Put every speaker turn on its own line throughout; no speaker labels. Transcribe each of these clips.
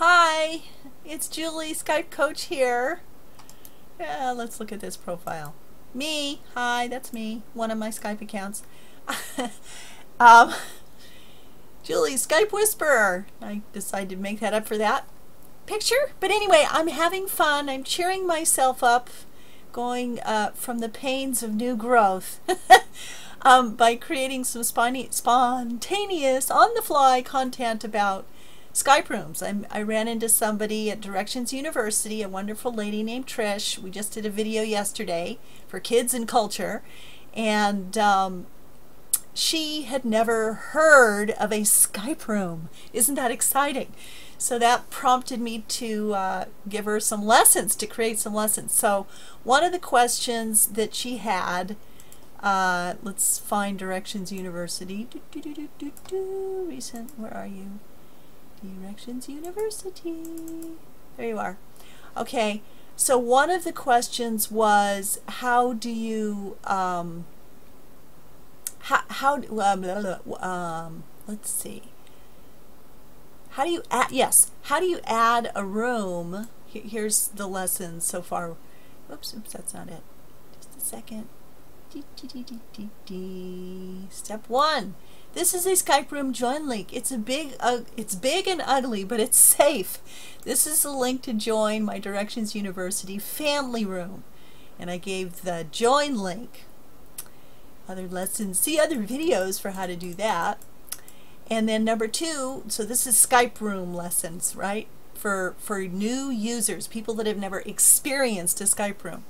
Hi, it's Julie, Skype coach here. Let's look at this profile. Me, hi, that's me, one of my Skype accounts. um, Julie, Skype Whisperer. I decided to make that up for that picture. But anyway, I'm having fun. I'm cheering myself up, going from the pains of new growth by creating some spontaneous, on-the-fly content about Skype rooms. I ran into somebody at Directions University, a wonderful lady named Trish. We just did a video yesterday for Kids and Culture, and she had never heard of a Skype room. Isn't that exciting? So that prompted me to give her some lessons, to create some lessons. So one of the questions that she had, let's find Directions University. Recent, where are you? Directions University. There you are. Okay, so one of the questions was, how do you let's see. How do you add a room? Here's the lesson so far. Oops, that's not it. Just a second. Step 1. This is a Skype room join link. It's big and ugly, but it's safe. This is the link to join my Directions University family room. And I gave the join link. Other lessons, see other videos for how to do that. And then number 2, so this is Skype room lessons, right? For new users, people that have never experienced a Skype room.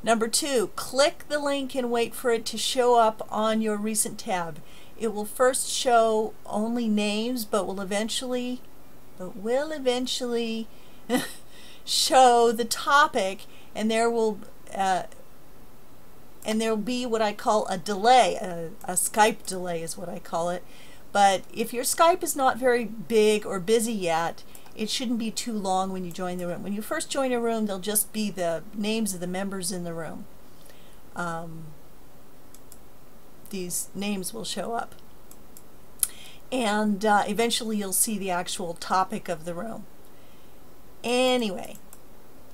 Number 2, click the link and wait for it to show up on your recent tab. It will first show only names, but will eventually show the topic, and there will be what I call a delay, a Skype delay is what I call it. But if your Skype is not very big or busy yet, it shouldn't be too long when you join the room. When you first join a room, there'll just be the names of the members in the room. These names will show up. And eventually you'll see the actual topic of the room. Anyway,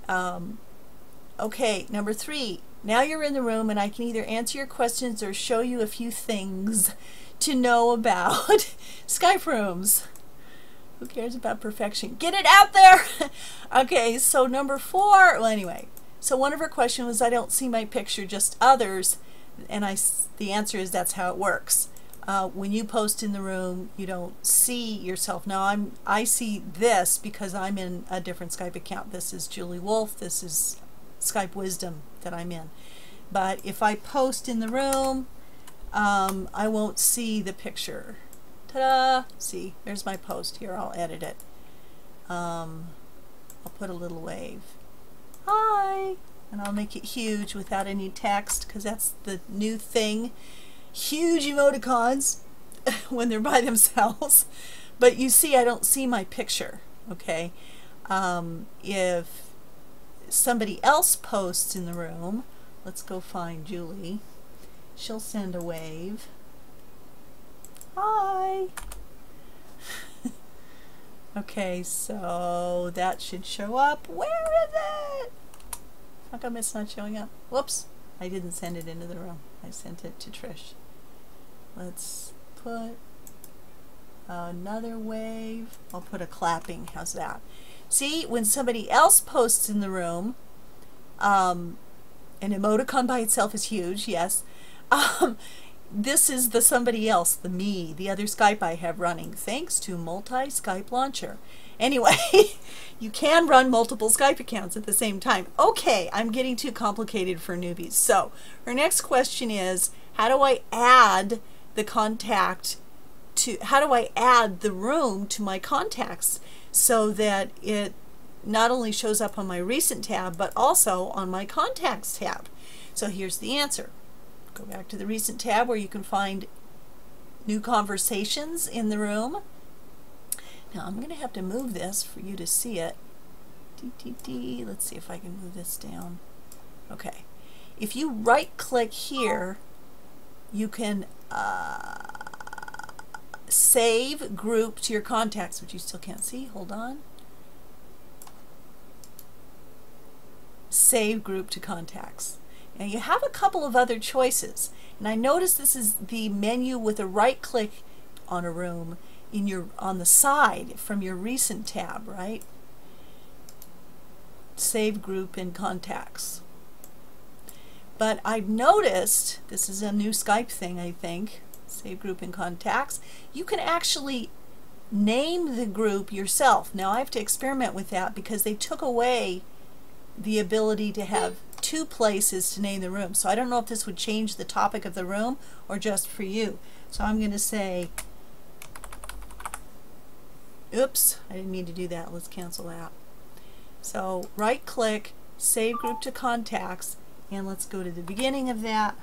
okay, number 3. Now you're in the room and I can either answer your questions or show you a few things to know about Skype rooms. Who cares about perfection? Get it out there! Okay, so number 4, well anyway, so one of her questions was, I don't see my picture, just others, and the answer is that's how it works. When you post in the room, you don't see yourself. Now I see this because I'm in a different Skype account. This is Julie Wolf, this is Skype Wisdom that I'm in. But if I post in the room, I won't see the picture. Ta-da! See, there's my post. Here, I'll edit it. I'll put a little wave. Hi! And I'll make it huge without any text, because that's the new thing. Huge emoticons when they're by themselves. But you see, I don't see my picture, okay? If somebody else posts in the room, let's go find Julie. She'll send a wave. Hi! Okay, so that should show up. Where is it? How come it's not showing up? Whoops, I didn't send it into the room. I sent it to Trish. Let's put another wave. I'll put a clapping. How's that? See, when somebody else posts in the room, an emoticon by itself is huge, yes. This is the somebody else, the me, the other Skype I have running, thanks to multi-Skype launcher. Anyway, you can run multiple Skype accounts at the same time. Okay, I'm getting too complicated for newbies. So, her next question is, how do I add the room to my contacts so that it not only shows up on my recent tab, but also on my contacts tab? So here's the answer. Go back to the recent tab where you can find new conversations in the room. Now I'm going to have to move this for you to see it. Let's see if I can move this down. Okay. If you right click here, you can save group to your contacts, which you still can't see. Hold on. save group to contacts. Now you have a couple of other choices, and I notice this is the menu with a right click on a room on the side from your recent tab, right? Save group in contacts. But I've noticed, this is a new Skype thing, I think, save group in contacts, you can actually name the group yourself. Now I have to experiment with that because they took away the ability to have two places to name the room. So I don't know if this would change the topic of the room or just for you. So I'm going to say, oops, I didn't mean to do that. Let's cancel that. So right click, save group to contacts, and let's go to the beginning of that.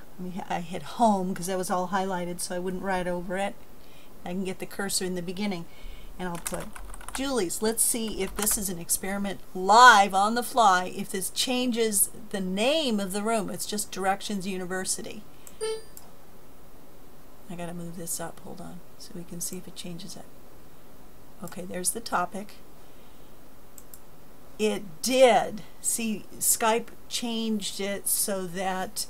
I hit home because that was all highlighted so I wouldn't write over it. I can get the cursor in the beginning, and I'll put Julie's. Let's see if this is an experiment live on the fly, if this changes the name of the room. It's just Directions University. I gotta move this up, hold on, so we can see if it changes it. Okay, there's the topic. It did. See, Skype changed it so that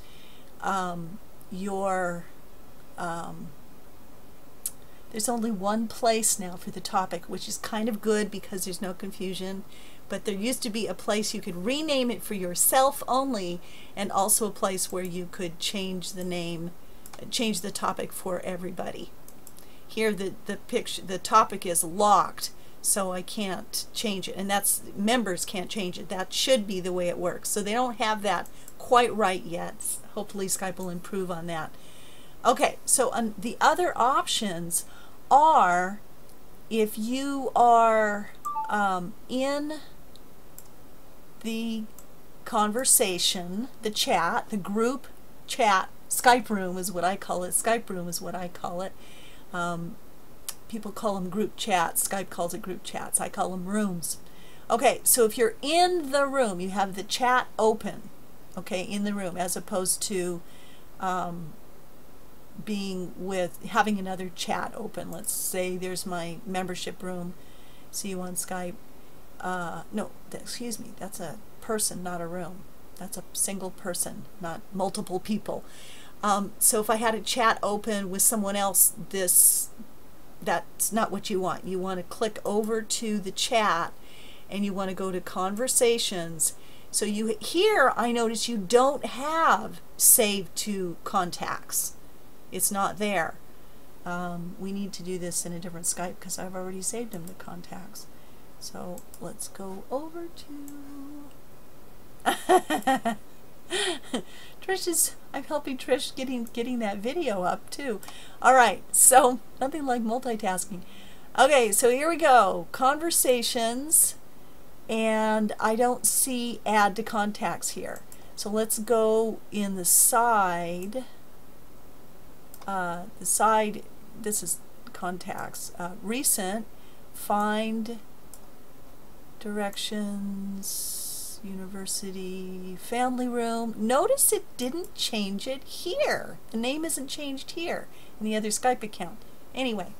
there's only one place now for the topic, which is kind of good because there's no confusion. But there used to be a place you could rename it for yourself only, and also a place where you could change the name, change the topic for everybody. Here the topic is locked, so I can't change it, and that's, members can't change it. That should be the way it works. So they don't have that quite right yet. Hopefully Skype will improve on that. Okay, so the other options are, if you are in the conversation, the chat, the group chat, Skype room is what I call it. Skype room is what I call it. People call them group chats. Skype calls it group chats. I call them rooms. Okay, so if you're in the room, you have the chat open, okay, in the room, as opposed to having another chat open. Let's say there's my membership room. See you on Skype. No, excuse me, that's a person, not a room. That's a single person, not multiple people. So if I had a chat open with someone else, that's not what you want. You want to click over to the chat and you want to go to conversations. So here I notice you don't have save to contacts. It's not there. We need to do this in a different Skype because I've already saved them to contacts. So let's go over to I'm helping Trish getting that video up too. Alright, so nothing like multitasking. Okay, so here we go. Conversations, and I don't see add to contacts here. So let's go in the side. This is contacts. Recent, find, directions, university, family room. Notice it didn't change it here. The name isn't changed here in the other Skype account. Anyway,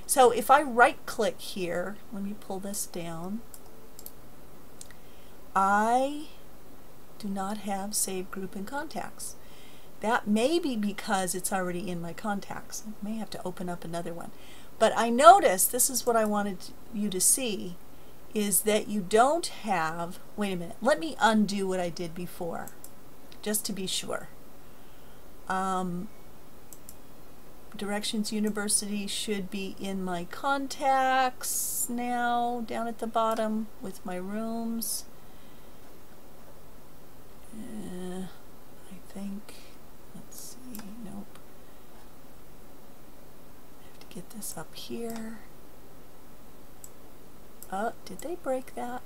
so if I right click here, let me pull this down. I do not have saved group in contacts. That may be because it's already in my contacts. I may have to open up another one. But I noticed, this is what I wanted you to see, is that you don't have, wait a minute, let me undo what I did before, just to be sure. Directions University should be in my contacts now, down at the bottom with my rooms. I think, let's see, nope. I have to get this up here. Oh, did they break that?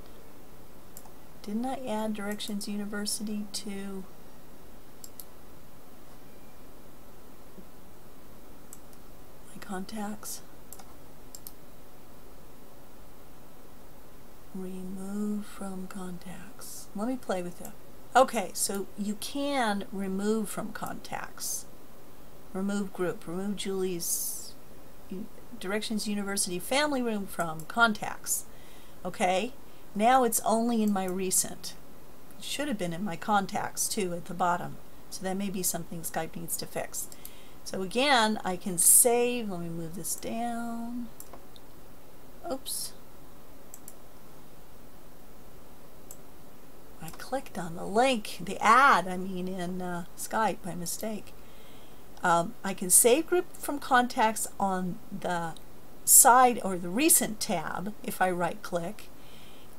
Didn't I add Directions University to my contacts? Remove from contacts. Let me play with it. Okay, so you can remove from contacts. Remove group. Remove Julie's Directions University family room from contacts. Okay, now it's only in my recent. should have been in my contacts too at the bottom. So that may be something Skype needs to fix. So again, I can save. Let me move this down. Oops. I clicked on the link, the ad, I mean, in Skype by mistake. I can save group from contacts on the side or the recent tab if I right click.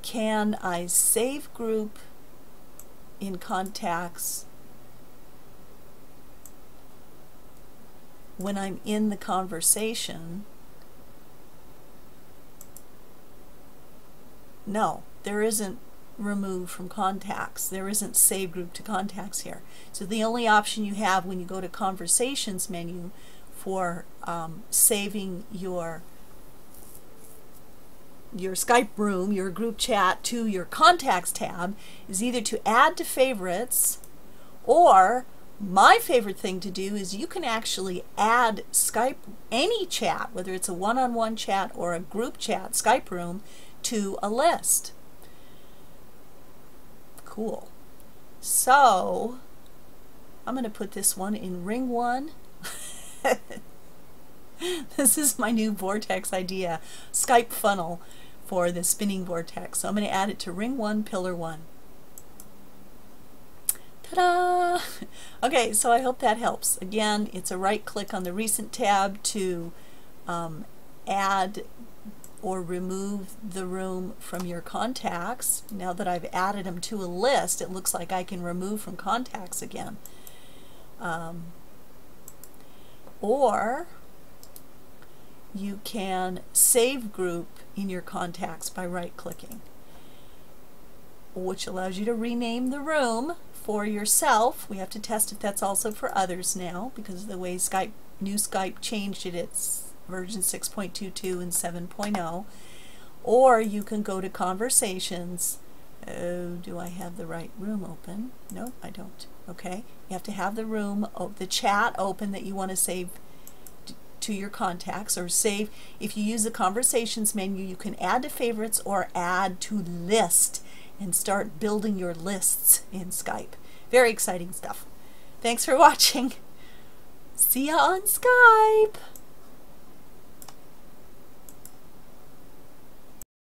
Can I save group in contacts when I'm in the conversation? No, there isn't remove from contacts. There isn't save group to contacts here. So the only option you have when you go to conversations menu for saving your Skype room, your group chat to your contacts tab is either to add to favorites, or my favorite thing to do is you can actually add Skype, any chat, whether it's a one-on-one chat or a group chat, Skype room, to a list. Cool. So I'm going to put this one in ring 1. This is my new vortex idea, Skype funnel for the spinning vortex. So I'm going to add it to ring 1, pillar 1. Ta-da! Okay, so I hope that helps. Again, it's a right click on the recent tab to add or remove the room from your contacts. Now that I've added them to a list, it looks like I can remove from contacts again. Or you can save group in your contacts by right clicking, which allows you to rename the room for yourself. We have to test if that's also for others now, because of the way Skype, new Skype changed it. It's version 6.22 and 7.0. Or you can go to conversations. Oh, do I have the right room open? No, I don't. Okay, you have to have the room, the chat open that you want to save to your contacts, or save. If you use the conversations menu, you can add to favorites or add to list and start building your lists in Skype. Very exciting stuff. Thanks for watching. See ya on Skype.